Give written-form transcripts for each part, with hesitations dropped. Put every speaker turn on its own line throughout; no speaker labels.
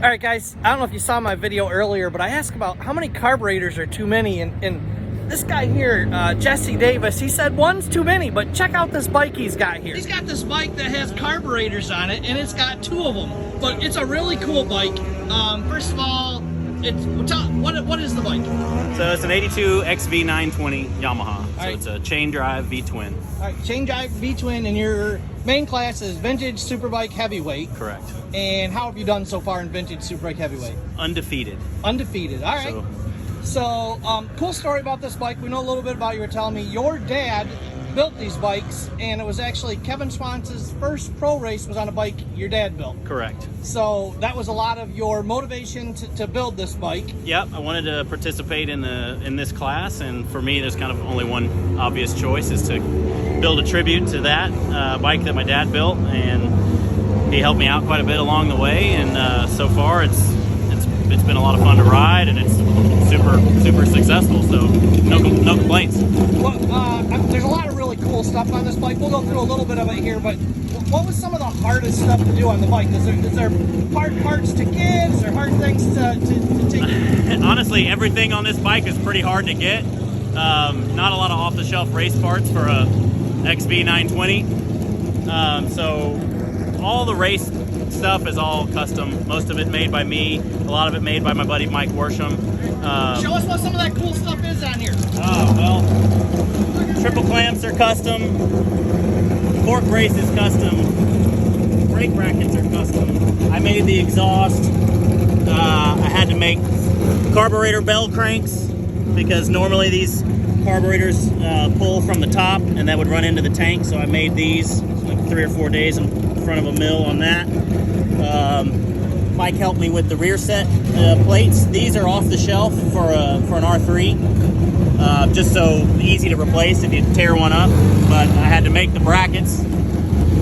All right, guys, I don't know if you saw my video earlier, but I asked about how many carburetors are too many, and this guy here, Jesse Davis, he said one's too many, but check out this bike he's got here. He's got this bike that has carburetors on it, and it's got 2 of them, but it's a really cool bike. First of all, what is the bike?
So it's an 82 XV920 Yamaha. So
right.
it's a chain drive V-twin.
All right, chain drive V-twin, and your main class is vintage Superbike heavyweight.
Correct.
And how have you done so far in vintage Superbike heavyweight?
Undefeated.
Undefeated. All right. So, cool story about this bike. We know a little bit about you were telling me. Your dad built these bikes, and it was actually Kevin Schwartz's first pro race was on a bike your dad built.
Correct.
So that was a lot of your motivation to build this bike.
Yep, I wanted to participate in this class, and for me, there's kind of only one obvious choice, is to build a tribute to that bike that my dad built, and he helped me out quite a bit along the way, and so far it's been a lot of fun to ride, and it's super successful, so no complaints.
Well, there's a lot of really cool stuff on this bike. We'll go through a little bit of it here, but what was some of the hardest stuff to do on the bike? Is there hard parts to get? Is there hard things to take?
Honestly, everything on this bike is pretty hard to get. Not a lot of off-the-shelf race parts for a XV920. So all the race stuff is all custom. Most of it made by me. A lot of it made by my buddy Mike Worsham.
Show us what some of that cool stuff is on here.
Oh, well, triple clamps are custom. Fork brace is custom. Brake brackets are custom. I made the exhaust. I had to make carburetor bell cranks because normally these carburetors pull from the top and that would run into the tank, so I made these like 3 or 4 days in front of a mill on that. Mike helped me with the rear set plates. These are off the shelf for an R3, just so easy to replace if you tear one up, but I had to make the brackets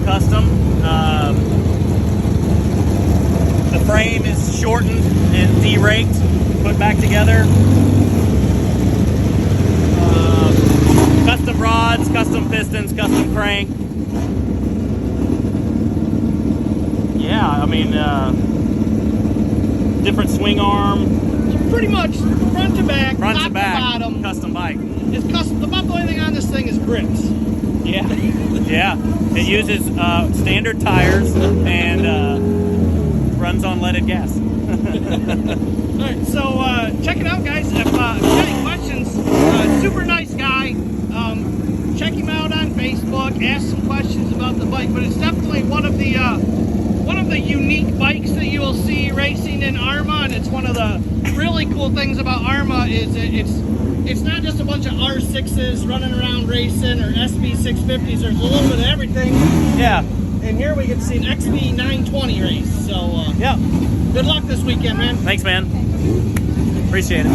custom. The frame is shortened and de-raked, put back together. Custom rods, custom pistons, custom crank. Yeah, I mean, different swing arm.
Pretty much front to back,
Front
top
to back,
bottom.
custom bike.
It's custom. About the only thing on this thing is grips.
Yeah, yeah. It uses standard tires and runs on leaded gas.
All right, so check it out, guys. If you have any questions, super nice guy. Check him out on Facebook. Ask some questions about the bike. But it's definitely one of the unique bikes that you will see racing in AHRMA, and it's one of the really cool things about AHRMA is it's not just a bunch of R6s running around racing or SV650s. There's a little bit of everything.
Yeah.
And here we get to see an XV920 race. So
Yeah.
good luck this weekend, man.
Thanks, man. Appreciate it.